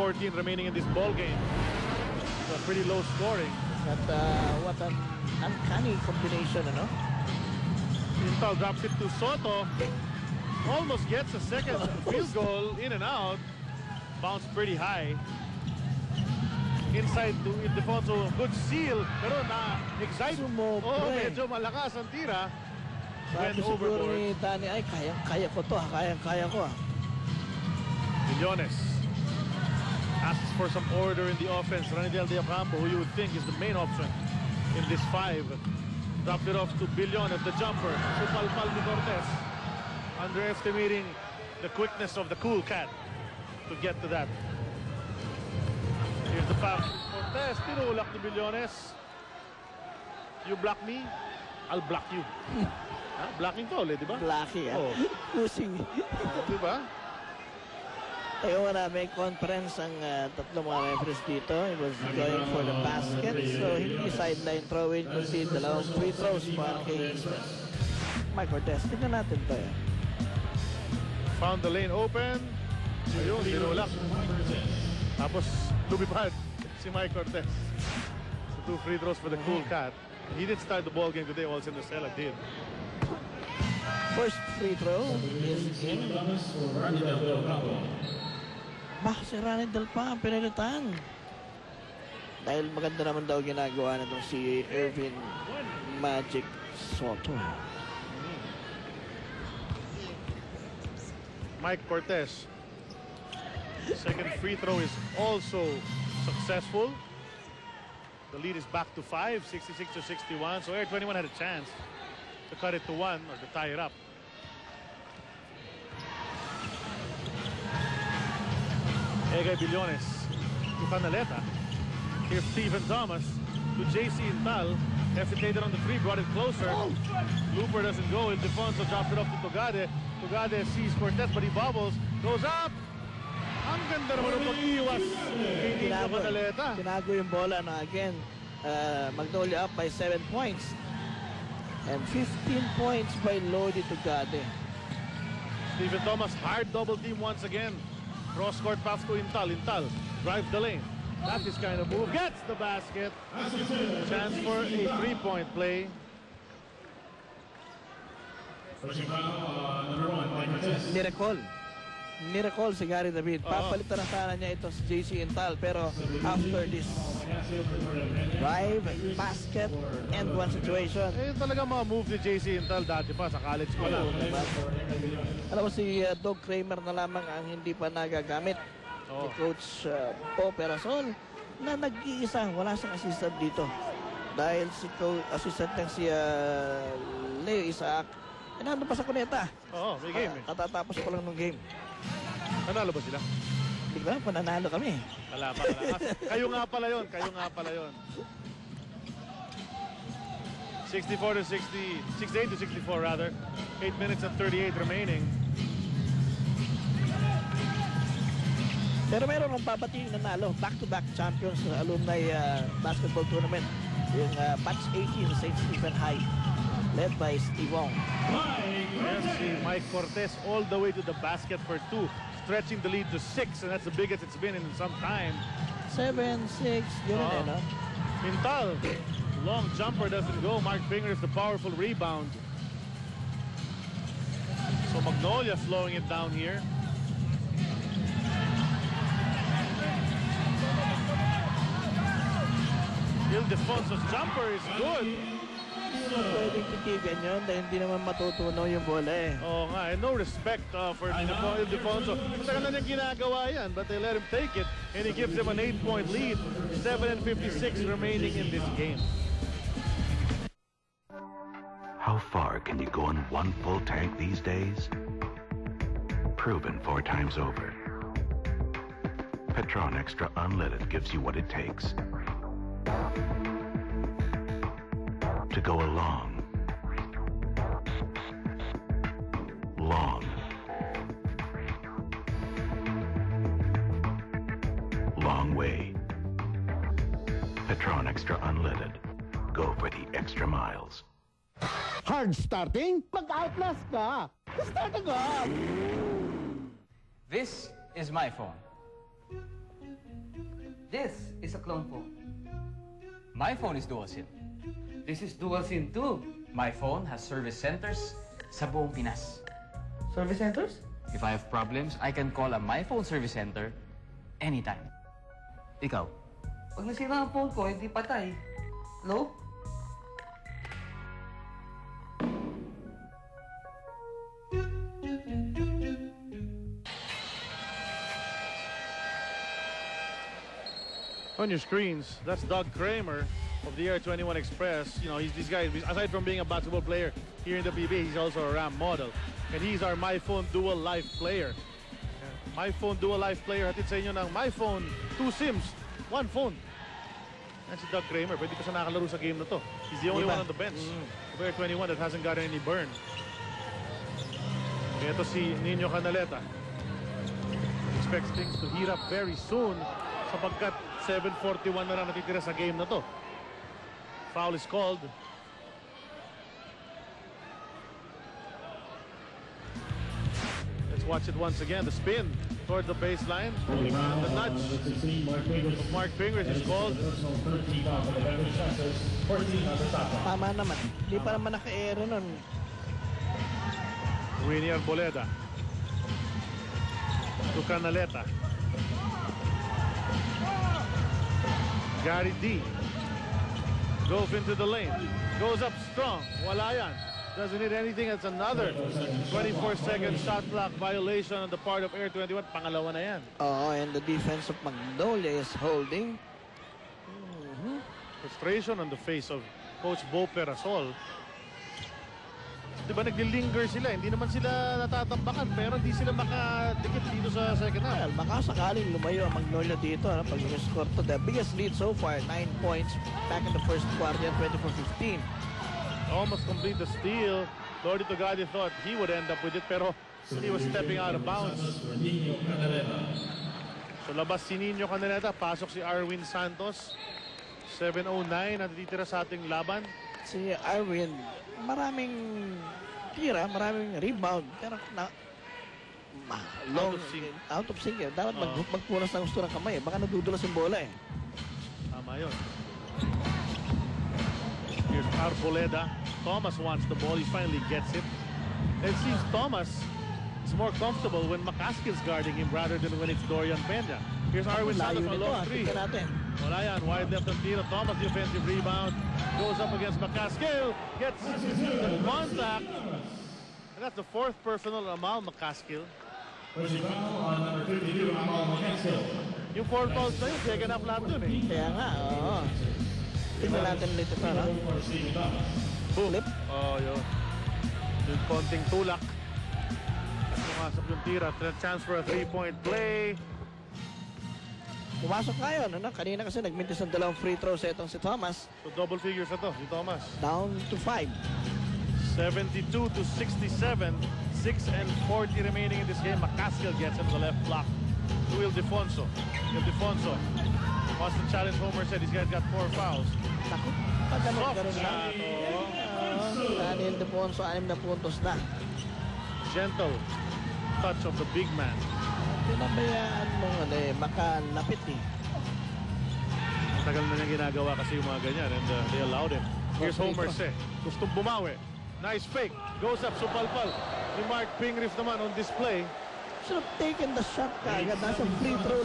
6:14 remaining in this ball game. So pretty low scoring. At what an uncanny combination, ano? Intal drops it to Soto. Almost gets a second field goal, in and out. Bounced pretty high. Inside to Ildefonso, good seal. Pero na-excite. Medyo malakas ang tira. Sabi siguro ni Danny, ay kaya ko to, kaya ko. Millones asks for some order in the offense. Ranidel de Ocampo, who you would think is the main option in this 5. Dropped it off to Billones, the jumper. Supalpal ni Cortez. Underestimating the quickness of the cool cat to get to that. Here's the pass. Cortez, tinulak ni Billones. You block me, I'll block you. Blocking foul, di ba? Blocking, oh. Pushing. Di ba? Ayun na, may conference ang tatlong mga referees dito. He was going for the basket. So, hindi sideline throw-in, kundi dalawang free throws para kay Mike Cortez. Tignan natin to. Found the lane open. Ayun, tinulak. Tapos, lumipad si Mike Cortez. So, 2 free throws for the cool cat. He didn't start the ball game today. Also, Nocella did. First free throw is in. Baka si Ranidel pa ang pinalitan. Dahil maganda naman daw ginagawa na itong si Irvin Magic Soto. Mike Cortez. Second free throw is also successful. The lead is back to 5, 66-61. So Air 21 had a chance to cut it to 1 or to tie it up. Egay Billones to Canaleta. Here's Stephen Thomas to JC Intal. Hesitated on the 3, brought it closer. Looper doesn't go. Ildefonso drops it off to Tugade. Tugade sees Cortez, but he bobbles. Goes up. Ang ganda naman ng pag-iwas. Tinago yung bola na again. Magnolia up by 7 points. And 15 points by Lodi Tugade. Stephen Thomas, hard double team once again. Cross-court pass to Intal. Intal drives the lane. That's his kind of move. Gets the basket. Chance for a 3-point play. Miracle si Gary David. Papalitan na sana niya ito si JC Intal. Pero after this drive, basket, and one situation. Talaga mga move ni JC Intal dati pa sa college pa lang. Alam mo si Doug Kramer na lamang ang hindi pa nagagamit ni Coach Po Perasol na nag-iisa. Wala siyang assistant dito. Dahil si assistant ng si Leo Isaac. Nandun pa sa kuneta. May game Katatapos pa lang ng game. Nanalo ba sila? Hindi ko lang, pananalo kami. Wala pa. Kayo nga pala yun. 68-64 rather. 8 minutes and 38 remaining. Pero meron ng papating nanalo. Back-to-back champions sa alumni basketball tournament. Yung batch 18 St. Stephen High. Led by Steve Wong. Yes, Mike Cortez all the way to the basket for 2. Stretching the lead to 6, and that's the biggest it's been in some time. 7-6. Yun no? Intal. Long jumper doesn't go. Mark Fingers the powerful rebound. So Magnolia slowing it down here. Ildefonso's jumper is good. Pwedeng titigan yun dahil hindi naman matutunaw yung bola no respect for Ildefonso. Matagal na niyang ginagawa yan, but they let him take it, and he gives him an 8-point lead. 7:56 remaining in this game. How far can you go in one full tank these days? Proven 4 times over. Petron Extra Unleaded gives you what it takes to go a long way. Petron Extra Unleaded. Go for the extra miles. Hard starting? Mag-outlast ka! Start agad! This is my phone. This is a clone phone. My phone is dual SIM. This is dual SIM too. My phone has service centers sa buong Pinas. Service centers? If I have problems, I can call a My Phone service center anytime. Ikaw? Pag nasira ang phone ko, hindi patay. Hello? On your screens, that's Doug Kramer of the Air 21 Express. You know, these guys, aside from being a basketball player here in the PBA, he's also a RAM model. And he's our My Phone Dual Life player. My Phone Dual Life player, hatid sa inyo ng My Phone, 2 SIMs, 1 phone. Yan si Doug Kramer. Pwede pa siya nakalaro sa game na to. He's the only one on the bench of Air 21 that hasn't gotten any burn. Ito si Nino Canaleta. Expects things to heat up very soon sapagkat 7:41 na lang natitira sa game na to. Foul is called. Let's watch it once again. The spin toward the baseline. And the nudge of Mark Fingers is called. Tama naman. Hindi pa naman naka-aero nun. Winnie Arboleda to Canaleta. Gary D goes into the lane, goes up strong. Wala yan. Doesn't hit anything. It's another 24-second shot clock violation on the part of Air 21. Pangalawa na yan. Oh, and the defense of Magnolia is holding. Frustration on the face of Coach Bo Perasol. Diba nagli-linger sila, hindi naman sila natatambakan pero hindi sila makadikit dito sa second half. Well, baka sakaling lumayo ang Magnolia dito pag score to the biggest lead so far, 9 points back in the first quarter, 24-15. Almost complete the steal. Lordy Togadi thought he would end up with it pero he was stepping out of bounds. So labas si Nino Canaleta, pasok si Arwin Santos. 7:09 ang natitira sa ating laban. Si Arwin, maraming tira, maraming rebound, pero out of sync. Dapat magpunas ng gusto ng kamay. Baka nadudulas yung bola eh. Tama yun. Here's Arboleda. Thomas wants the ball. He finally gets it. It seems Thomas is more comfortable when McCaskill's guarding him rather than when it's Dorian Peña. Here's Arwin Santos on long three. Wala yan. Wide left ng tiro. Thomas the offensive rebound. Goes up against McCaskill. Gets the contact. And that's the 4th personal on Amal McCaskill. Yung 4 fouls na yun, second half lahat dun eh. Kaya nga, oo. Tingnan natin ulit ito, no? Flip. Oh, yun. Yung konting tulak. At pumasok yung tira. Chance for a 3-point play. Pumasok nga yun, ano? Kanina kasi nagmintis ng 2 free throws itong si Thomas. So double figures na to, si Thomas. Down to 5. 72-67. 6:40 remaining in this game. McCaskill gets him to the left block. To Ildefonso. Ildefonso wants to challenge Homer, said he's got 4 fouls. Naku, pag ganun Shot, Daniel Ildefonso, 6 na puntos na. Gentle touch of the big man. Pinabayaan mo makalapit eh. Tagal na niya ginagawa kasi yung mga ganyan and they allowed him. Here's Homer Se. Gustong bumawi. Nice fake. Goes up, supalpal. Si Mark Pingriff naman on display. Should have taken the shot kagad. Nasa free throw